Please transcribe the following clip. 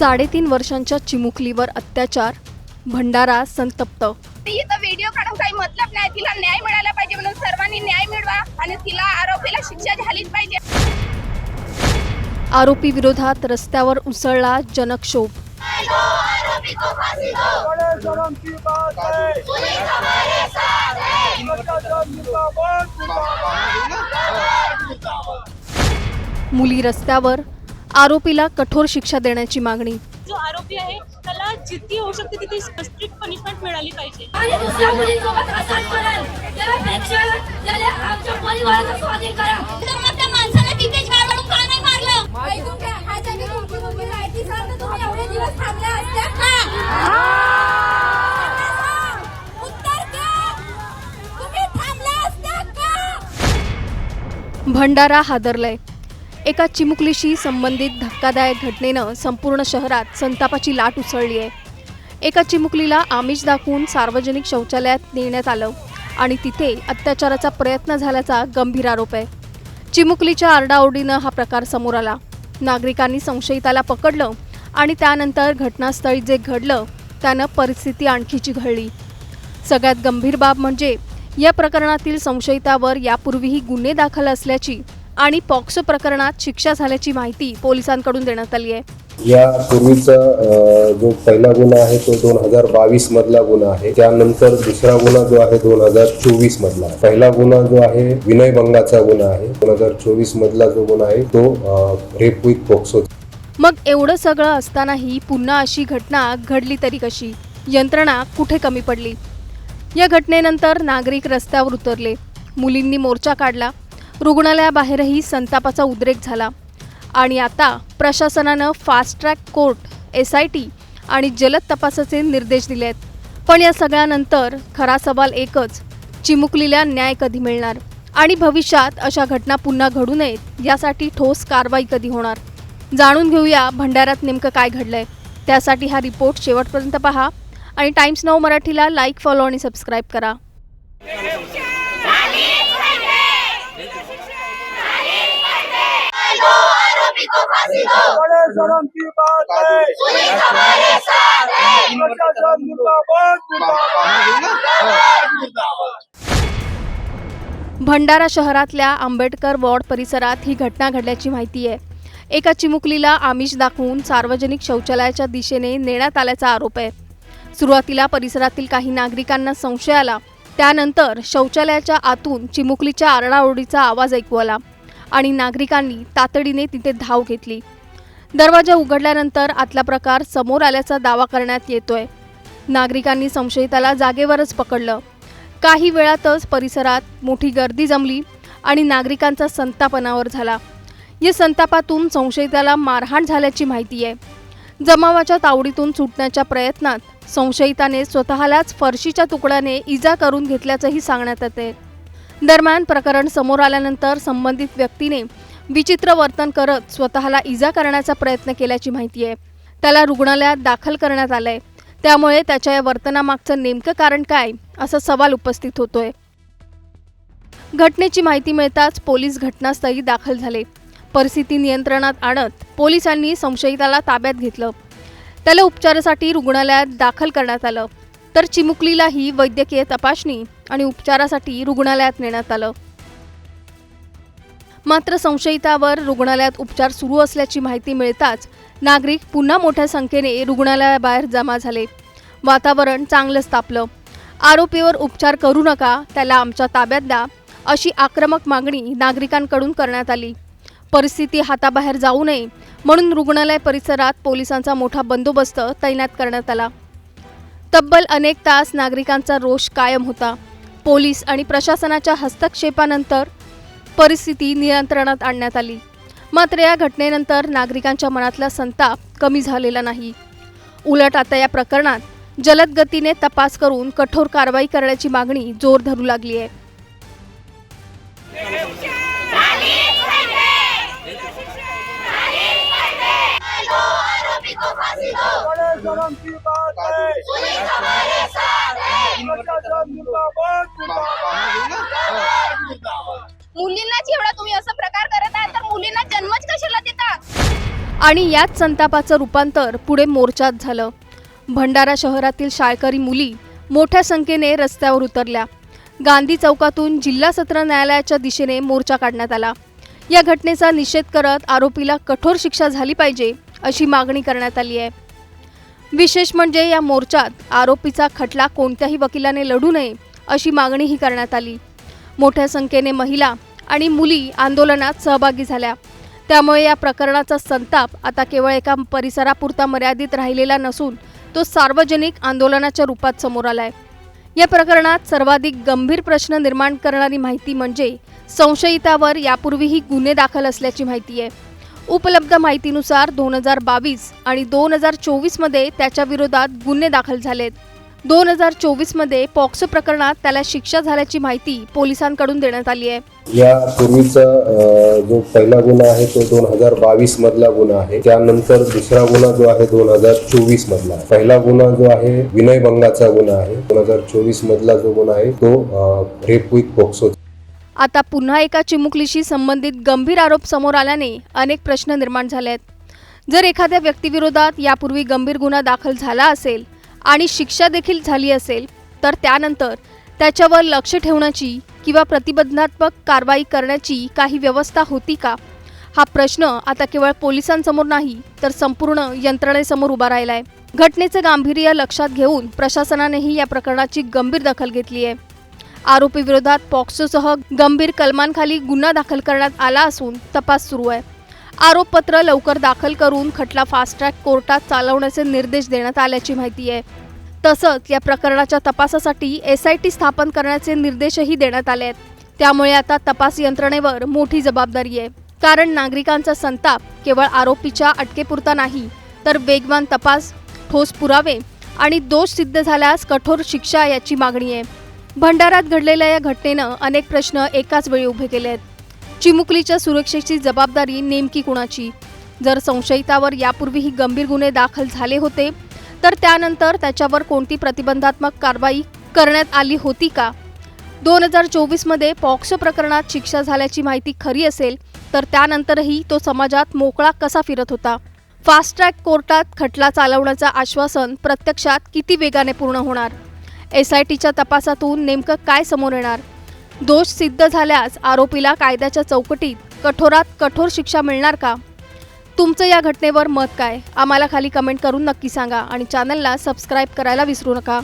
3.5 वर्षांच्या चिमुकलीवर अत्याचार, भंडारा संतप्त। इथं व्हिडिओ काढून काही मतलब नाही, तिला न्याय मिळाला पाहिजे म्हणून सर्वांनी न्याय मिळवा आणि तिला आरोपीला शिक्षा झालीच पाहिजे। आरोपी विरोधात रस्त्यावर उसळला जनक्षोभ। मुली रस्त्यावर, आरोपीला कठोर शिक्षा देण्याची मागणी। जो आरोपी आहे त्याला जितकी होऊ शकते तिथे स्ट्रिक्ट पनिशमेंट मिळाली पाहिजे। भंडारा हादरलाय। एका चिमुकलीशी संबंधित धक्कादायक घटनेनं संपूर्ण शहरात संतापाची लाट उसळली आहे। एका चिमुकलीला आमिष दाखवून सार्वजनिक शौचालयात नेण्यात आलं आणि तिथे अत्याचाराचा प्रयत्न झाल्याचा गंभीर आरोप आहे। चिमुकलीच्या आरडाओरडीनं हा प्रकार समोर आला। नागरिकांनी संशयिताला पकडलं आणि त्यानंतर घटनास्थळी जे घडलं त्यानं परिस्थिती आणखी चिघळली। सगळ्यात गंभीर बाब म्हणजे या प्रकरणातील संशयितावर यापूर्वीही गुन्हे दाखल असल्याची आणि पॉक्सो प्रकरणात शिक्षा झाल्याची माहिती पोलिसांकडून देण्यात आली आहे। या पूर्वीचा जो पहिला गुन्हा आहे तो 2022 मधला गुन्हा आहे। त्यानंतर दुसरा गुन्हा जो आहे 2024 मधला। पहिला गुन्हा जो आहे विनयभंगाचा गुन्हा आहे। 2024 मधला जो गुन्हा आहे तो रेप विथ पॉक्सो। मग एवढं सगळं असतानाही पुन्हा अशी घटना घडली तरी कशी? यंत्रणा कुठे कमी पडली? या घटनेनंतर नागरिक रस्त्यावर उतरले, मुलींनी मोर्चा काढला, रुग्णालयाबाहेरही संतापाचा उद्रेक झाला आणि आता प्रशासनानं फास्ट ट्रॅक कोर्ट, SIT आणि जलद तपासाचे निर्देश दिले आहेत। पण या सगळ्यानंतर खरा सवाल एकच, चिमुकलीला न्याय कधी मिळणार आणि भविष्यात अशा घटना पुन्हा घडू नयेत यासाठी ठोस कारवाई कधी होणार? जाणून घेऊया भंडाऱ्यात नेमकं काय घडलंय। त्यासाठी हा रिपोर्ट शेवटपर्यंत पहा आणि टाइम्स नाऊ मराठीला लाईक, फॉलो आणि सबस्क्राईब करा। भंडारा शहरातल्या आंबेडकर वॉर्ड परिसरात ही घटना घडल्याची माहिती आहे। एका चिमुकलीला आमिष दाखवून सार्वजनिक शौचालयाच्या दिशेने नेण्यात आल्याचा आरोप आहे। सुरुवातीला परिसरातील काही नागरिकांना संशय आला, त्यानंतर शौचालयाच्या आतून चिमुकलीच्या आरडाओरडीचा आवाज ऐकू आला आणि नागरिकांनी तातडीने तिथे धाव घेतली। दरवाजा उघडल्यानंतर आतला प्रकार समोर आल्याचा दावा करण्यात येतोय। नागरिकांनी संशयिताला जागेवरच पकडलं। काही वेळातच परिसरात मोठी गर्दी जमली आणि नागरिकांचा संताप अनावर झाला। या संतापातून संशयिताला मारहाण झाल्याची माहिती आहे। जमावाच्या तावडीतून सुटण्याच्या प्रयत्नात संशयिताने स्वतःलाच फरशीच्या तुकड्याने इजा करून घेतल्याचंही सांगण्यात येते। दरम्यान प्रकरण समोर आल्यानंतर संबंधित व्यक्तीने विचित्र वर्तन करत स्वतःला इजा करण्याचा प्रयत्न केल्याची माहिती आहे। त्याला रुग्णालयात दाखल करण्यात आलंय। त्यामुळे त्याच्या या वर्तनामागचं नेमकं कारण काय असा सवाल उपस्थित होतोय। घटनेची माहिती मिळताच पोलीस घटनास्थळी दाखल झाले। परिस्थिती नियंत्रणात आणत पोलिसांनी संशयिताला ताब्यात घेतलं। त्याला उपचारासाठी रुग्णालयात दाखल करण्यात आलं, तर चिमुकलीलाही वैद्यकीय तपासणी आणि उपचारासाठी रुग्णालयात नेण्यात आलं। मात्र संशयितावर रुग्णालयात उपचार सुरू असल्याची माहिती मिळताच नागरिक पुन्हा मोठ्या संख्येने रुग्णालयाबाहेर जमा झाले। वातावरण चांगलंच तापलं। आरोपीवर उपचार करू नका, त्याला आमच्या ताब्यात द्या, अशी आक्रमक मागणी नागरिकांकडून करण्यात आली। परिस्थिती हाताबाहेर जाऊ नये म्हणून रुग्णालय परिसरात पोलिसांचा मोठा बंदोबस्त तैनात करण्यात आला। तब्बल अनेक तास नागरिकांचा रोष कायम होता। पोलीस आणि प्रशासनाच्या हस्तक्षेपानंतर परिस्थिती नियंत्रणात आणण्यात आली। मात्र या घटनेनंतर नागरिकांच्या मनातला संताप कमी झालेला नाही। उलट आता या प्रकरणात जलद गतीने तपास करून कठोर कारवाई करण्याची मागणी जोर धरू लागली आहे। मुलींना जेवढा तुम्ही असं प्रकार करत आहात तर मुलींना जन्मच कशाला देता? आणि याच संतापाचं रूपांतर पुढे मोर्चात झालं. भंडारा शहरातील शाळकरी मुली मोठ्या संख्येने रस्त्यावर उतरल्या. गांधी चौकातून जिल्हा सत्र न्यायालयाच्या दिशेने मोर्चा काढण्यात आला. या घटनेचा निषेध करत आरोपीला कठोर शिक्षा झाली पाहिजे अशी मागणी करण्यात आली आहे. विशेष म्हणजे या मोर्चात आरोपीचा खटला कोणत्याही वकिलाने लढू नये अशी मागणीही करण्यात आली. मोठ्या संख्येने महिला आणि मुली आंदोलनात सहभागी झाल्या. त्यामुळे या प्रकरणाचा संताप आता केवळ एका परिसरापुरता मर्यादित राहिलेला नसून तो सार्वजनिक आंदोलनाच्या रूपात समोर आलाय. या प्रकरणात सर्वाधिक गंभीर प्रश्न निर्माण करणारी माहिती म्हणजे संशयितावर यापूर्वीही गुन्हे दाखल असल्याची माहिती आहे. उपलब्ध माहितीनुसार 2022 आणि 2024 मध्ये त्याच्या विरोधात गुन्हे दाखल झालेत. 2024 पॉक्सो प्रकरणात त्याला शिक्षा झाल्याची माहिती पोलिसांकडून देण्यात आली आहे. या पूर्वीचा जो पहिला गुन्हा आहे तो 2022 मधला गुन्हा आहे. त्यानंतर दुसरा गुन्हा जो आहे 2024 मधला आहे. पहिला गुन्हा जो आहे विनयभंगाचा गुन्हा आहे. 2024 मधला जो गुन्हा आहे तो रेप विथ पॉक्सो. आता पुन्हा एका चिमुकलीशी संबंधित गंभीर आरोप समोर आल्याने अनेक प्रश्न निर्माण झाले आहेत. जर एखाद्या व्यक्तीविरोधात यापूर्वी गंभीर गुन्हा दाखल झाला असेल आणि शिक्षा देखील झाली असेल तर त्यानंतर त्याच्यावर लक्ष ठेवण्याची किंवा प्रतिबंधात्मक कारवाई करण्याची काही व्यवस्था होती का? हा प्रश्न आता केवळ पोलिसांसमोर नाही तर संपूर्ण यंत्रणेसमोर उभा राहिला आहे. घटनेचं गांभीर्य लक्षात घेऊन प्रशासनानेही या प्रकरणाची गंभीर दखल घेतली आहे. आरोपी विरोधात पॉक्सोसह गंभीर कलमांखाली गुन्हा दाखल करण्यात आला असून तपास सुरू आहे. आरोपपत्र लवकर दाखल करून खटला फास्ट ट्रॅक कोर्टात चालवण्याचे निर्देश देण्यात आल्याची माहिती आहे. तसंच या प्रकरणाच्या तपासासाठी SIT स्थापन करण्याचे निर्देशही देण्यात आले आहेत. त्यामुळे आता तपास यंत्रणेवर मोठी जबाबदारी आहे. कारण नागरिकांचा संताप केवळ आरोपीच्या अटकेपुरता नाही तर वेगवान तपास, ठोस पुरावे आणि दोष सिद्ध झाल्यास कठोर शिक्षा याची मागणी आहे. भंडारात घडलेल्या या घटनेनं अनेक प्रश्न एकाच वेळी उभे केले आहेत. चिमुकलीच्या सुरक्षेची जबाबदारी नेमकी कुणाची? जर संशयितावर यापूर्वीही गंभीर गुन्हे दाखल झाले होते तर त्यानंतर त्याच्यावर कोणती प्रतिबंधात्मक कारवाई करण्यात आली होती का? 2024 पॉक्सो प्रकरणात शिक्षा झाल्याची माहिती खरी असेल तर त्यानंतरही तो समाजात मोकळा कसा फिरत होता? फास्ट ट्रॅक कोर्टात खटला चालवण्याचं आश्वासन प्रत्यक्षात किती वेगाने पूर्ण होणार? SITच्या तपासातून नेमकं काय समोर येणार? दोष सिद्ध झाल्यास आरोपीला कायद्याच्या चौकटीत कठोरात कठोर शिक्षा मिळणार का? तुमचं या घटनेवर मत काय? आम्हाला खाली कमेंट करून नक्की सांगा आणि चॅनलला सबस्क्राईब करायला विसरू नका.